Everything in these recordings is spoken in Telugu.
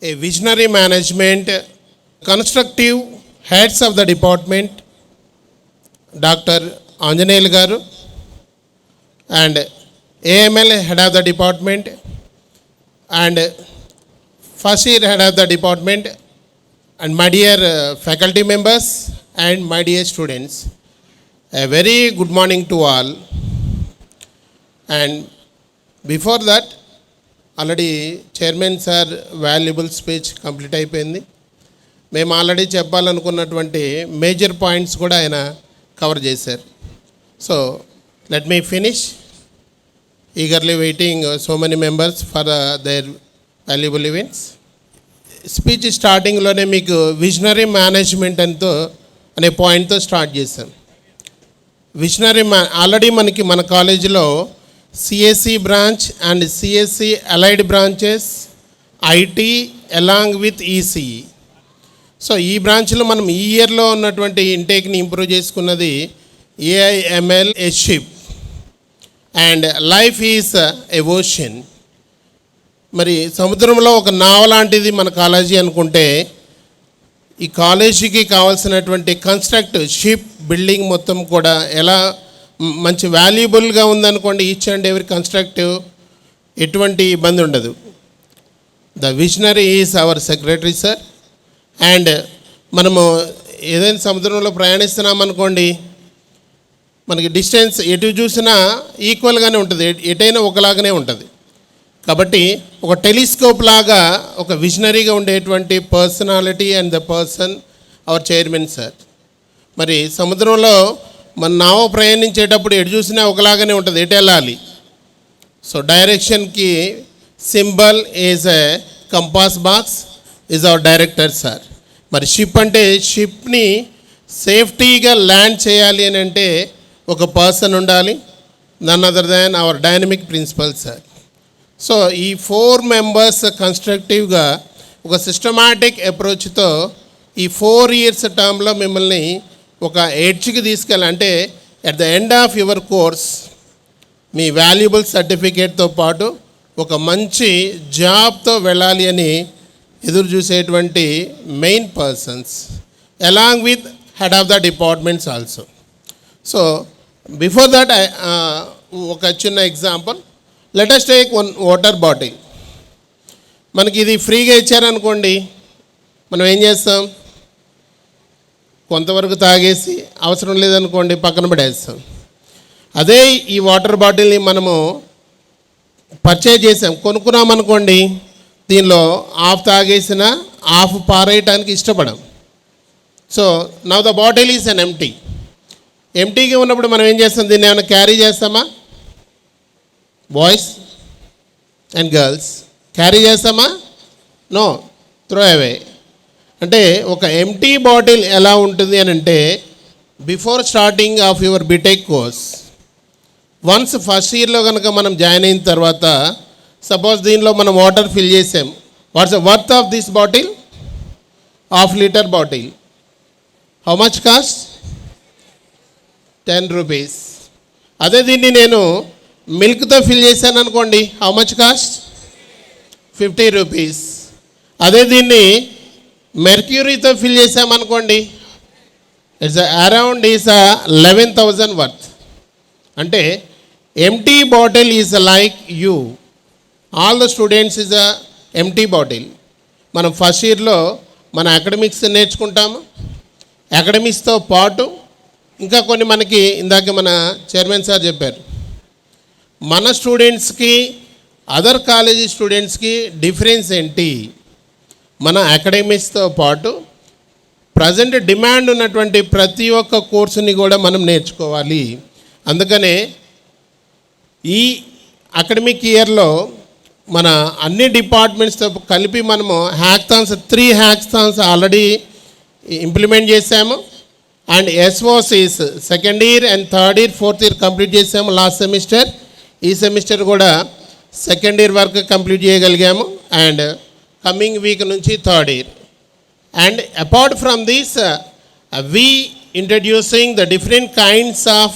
a visionary management, constructive heads of the department, Dr. Anjaneyal Garu, and AML head of the department, and first year head of the department, and my dear faculty members and my dear students, a very good morning to all. And before that, already chairman sir valuable speech complete అయిపోయింది. మేము ఆల్రెడీ చెప్పాలనుకున్నటువంటి మేజర్ పాయింట్స్ కూడా ఆయన కవర్ చేశారు. So let me finish. Eagerly waiting so many members for their valuable events. Speech స్టార్టింగ్లోనే మీకు విజనరీ మేనేజ్మెంట్ అనే పాయింట్తో స్టార్ట్ చేశాం. విజనరీ ఆల్రెడీ మన కాలేజీలో CSE branch and CSE allied branches, IT along with ECE. So ఈ బ్రాంచ్లో మనం ఈ ఇయర్లో ఉన్నటువంటి ఇంటేక్ని ఇంప్రూవ్ చేసుకున్నది AIML a ship and life is a ocean. మరి సముద్రంలో ఒక నావ లాంటిది మన కాలేజీ అనుకుంటే ఈ కాలేజీకి కావాల్సినటువంటి కన్స్ట్రక్ట్ షిప్ బిల్డింగ్ మొత్తం కూడా ఎలా మంచి వాల్యుబుల్గా ఉందనుకోండి, ఈచ్ అండ్ ఎవరీ కన్స్ట్రక్టివ్, ఎటువంటి ఇబ్బంది ఉండదు. The visionary is our secretary sir. And మనము ఏదైనా సముద్రంలో ప్రయాణిస్తున్నామనుకోండి, మనకి డిస్టెన్స్ ఎటు చూసినా ఈక్వల్గానే ఉంటుంది, ఎటైనా ఒకలాగానే ఉంటుంది. కాబట్టి ఒక టెలిస్కోప్ లాగా ఒక విజనరీగా ఉండేటువంటి personality and the person hour chairman sir. మరి సముద్రంలో మన నావ ప్రయాణించేటప్పుడు ఎటు చూసినా ఒకలాగానే ఉంటుంది, ఎటు వెళ్ళాలి. సో డైరెక్షన్కి symbol is a compass box, is our director sir. మరి షిప్ అంటే షిప్ని సేఫ్టీగా ల్యాండ్ చేయాలి అని అంటే ఒక పర్సన్ ఉండాలి, none other than our dynamic principal sir. So ఈ 4 మెంబర్స్ కన్స్ట్రక్టివ్గా ఒక సిస్టమాటిక్ అప్రోచ్తో ఈ 4 years టర్మ్లో మిమ్మల్ని ఒక ఎడ్జ్కి తీసుకెళ్ళి, అంటే at the end of your course మీ వాల్యుబుల్ సర్టిఫికేట్తో పాటు ఒక మంచి జాబ్తో వెళ్ళాలి అని ఎదురు చూసేటువంటి main persons along with head of the departments also. So before that ఒక చిన్న example, let us take one water bottle. మనకి ఇది ఫ్రీగా ఇచ్చారనుకోండి, మనం ఏం చేస్తాం, కొంతవరకు తాగేసి అవసరం లేదనుకోండి పక్కన పడేస్తాం. అదే ఈ వాటర్ బాటిల్ని మనము పర్చేజ్ చేసాం, కొనుక్కున్నామనుకోండి, దీనిలో హాఫ్ తాగేసిన హాఫ్ పారేయటానికి ఇష్టపడం. So now the bottle is an ఎంటీగా ఉన్నప్పుడు మనం ఏం చేస్తాం, దీన్ని ఏమైనా క్యారీ చేస్తామా? బాయ్స్ అండ్ గర్ల్స్ క్యారీ చేస్తామా? No, throw away. అంటే ఒక ఎంటీ బాటిల్ ఎలా ఉంటుంది అని అంటే, before starting of your BTech course, once first ఇయర్లో కనుక మనం జాయిన్ అయిన తర్వాత, సపోజ్ దీనిలో మనం వాటర్ ఫిల్ చేసాం, what's the worth of this bottle? ½ liter bottle. How much cost? 10 rupees. అదే దీన్ని నేను మిల్క్తో ఫిల్ చేశాను అనుకోండి, హౌ మచ్ కాస్ట్? 50 rupees. అదే దీన్ని మెర్క్యూరీతో ఫిల్ చేసామనుకోండి, ఇట్స్ అరౌండ్ ఈజ్ 11,000 వర్త్. అంటే empty bottle is like you, all the students is empty bottle. మనం ఫస్ట్ ఇయర్లో మన అకాడమిక్స్ నేర్చుకుంటాము, అకాడమిక్స్తో పాటు ఇంకా కొన్ని మనకి ఇందాక మన చైర్మన్ సార్ చెప్పారు, మన స్టూడెంట్స్కి అదర్ కాలేజీ స్టూడెంట్స్కి డిఫరెన్స్ ఏంటి, మన అకాడమిక్స్తో పాటు ప్రజెంట్ డిమాండ్ ఉన్నటువంటి ప్రతి ఒక్క కోర్సుని కూడా మనం నేర్చుకోవాలి. అందుకనే ఈ అకాడమిక్ ఇయర్లో మన అన్ని డిపార్ట్మెంట్స్తో కలిపి మనము హ్యాక్థాన్స్ 3 హ్యాక్థాన్స్ ఆల్రెడీ ఇంప్లిమెంట్ చేశాము. అండ్ ఎస్ఓసిస్ second year and third year, fourth year complete చేసాము లాస్ట్ సెమిస్టర్. ఈ సెమిస్టర్ కూడా సెకండ్ ఇయర్ వరకు కంప్లీట్ చేయగలిగాము, అండ్ కమింగ్ వీక్ నుంచి third year. And apart from this we introducing the different kinds of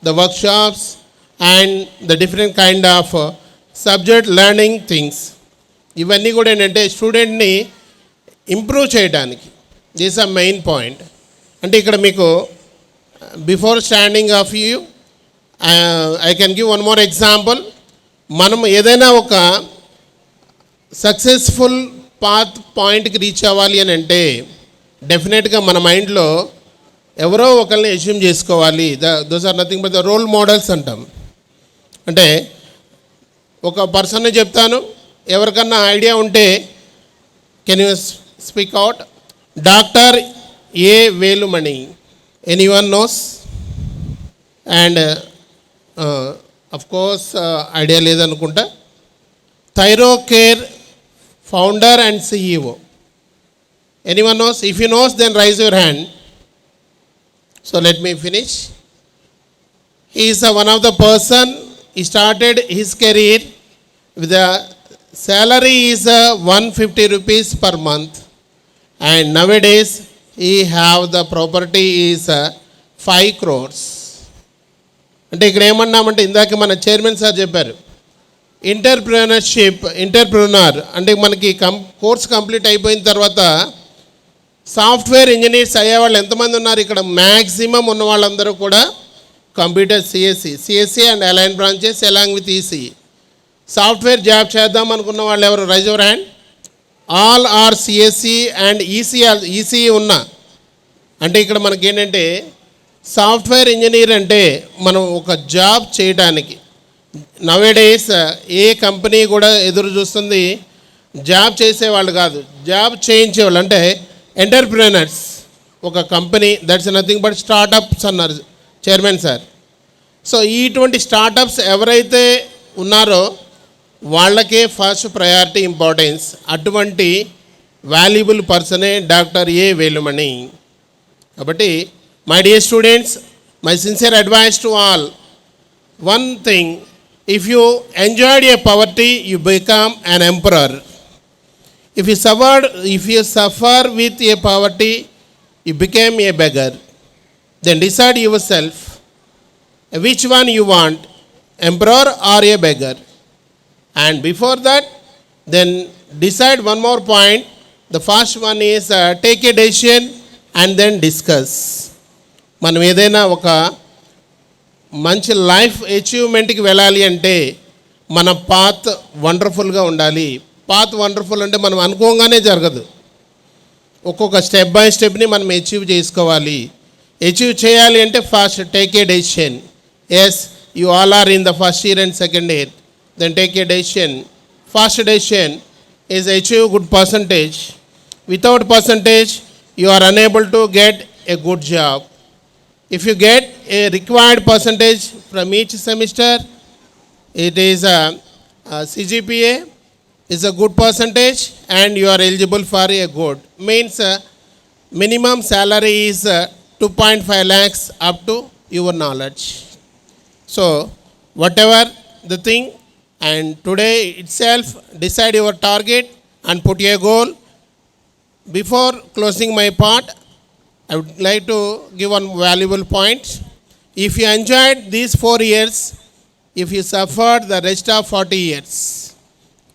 the workshops and the different kind of subject learning things. ఇవన్నీ కూడా ఏంటంటే స్టూడెంట్ని ఇంప్రూవ్ చేయడానికి. దిస్ ఆ మెయిన్ పాయింట్. అంటే ఇక్కడ మీకు before standing of you I can give one more example. మనం ఏదైనా ఒక సక్సెస్ఫుల్ పాయింట్కి రీచ్ అవ్వాలి అని అంటే డెఫినెట్గా మన మైండ్లో ఎవరో ఒకరిని అస్యూమ్ చేసుకోవాలి. Those are nothing but the role models అంటాం. అంటే ఒక పర్సన్ని చెప్తాను, ఎవరికన్నా ఐడియా ఉంటే can you speak out. Doctor A Velumani, anyone knows? And of course idea లేదనుకుంటా. Thyrocare founder and CEO, anyone knows? If you knows then raise your hand. So let me finish. He is one of the person. He started his career with a salary is 150 rupees per month, and nowadays he have the property is 5 crores. అంటే ఇక్కడ ఏమన్నామంటే ఇందాక మన చైర్మన్ సార్ చెప్పారు, ఎంటర్ప్రెన్యూర్ అంటే మనకి కోర్స్ కంప్లీట్ అయిపోయిన తర్వాత సాఫ్ట్వేర్ ఇంజనీర్స్ అయ్యేవాళ్ళు ఎంతమంది ఉన్నారు ఇక్కడ? మ్యాక్సిమం ఉన్న వాళ్ళందరూ కూడా computer CSC and allied branches along with ECE. Software job చేద్దాం అనుకున్న వాళ్ళు ఎవరు? Raise your hand. All are CSC and ECE ఉన్నా. అంటే ఇక్కడ మనకి ఏంటంటే సాఫ్ట్వేర్ ఇంజనీర్ అంటే మనం ఒక జాబ్ చేయడానికి నవేడేస్ ఏ కంపెనీ కూడా ఎదురు చూస్తుంది జాబ్ చేసేవాళ్ళు కాదు, జాబ్ చేయించేవాళ్ళు. అంటే ఎంటర్ప్రెనర్స్. ఒక company that's nothing but startups అన్నారు చైర్మన్ సార్. సో ఇటువంటి స్టార్టప్స్ ఎవరైతే ఉన్నారో వాళ్ళకే ఫస్ట్ ప్రయారిటీ ఇంపార్టెన్స్. అటువంటి వాల్యుబుల్ పర్సనే డాక్టర్ ఏ వేలుమణి. కాబట్టి my dear students, my sincere advice to all, one thing, if you enjoyed A poverty you become an emperor. If you suffer with a poverty, you became a beggar. Then decide yourself which one you want, emperor or a beggar. And before that, then decide one more point. The first one is take a decision and then discuss. మనం ఏదైనా ఒక మంచి లైఫ్ అచీవ్మెంట్కి వెళ్ళాలి అంటే మన పాత్ వండర్ఫుల్గా ఉండాలి. పాత్ వండర్ఫుల్ అంటే మనం అనుకోగానే జరగదు. ఒక్కొక్క స్టెప్ బై స్టెప్ని మనం అచీవ్ చేసుకోవాలి. అచీవ్ చేయాలి అంటే first take a decision. Yes, you all are in the first year and second year, then take a decision. First decision is achieve good percentage. Without percentage you are unable to get a good job. If you get a required percentage from each semester, it is a CGPA is a good percentage and you are eligible for a good. Means minimum salary is 2.5 lakhs up to your knowledge. So whatever the thing, and today itself decide your target and put a goal. Before closing my part, I would like to give one valuable point. If you enjoyed these 4 years, if you suffered the rest of 40 years,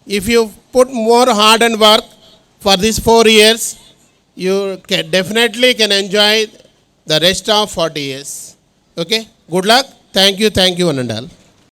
if you put more hard and work for these 4 years, you definitely can enjoy the rest of 40 years. Okay, good luck. Thank you one and all.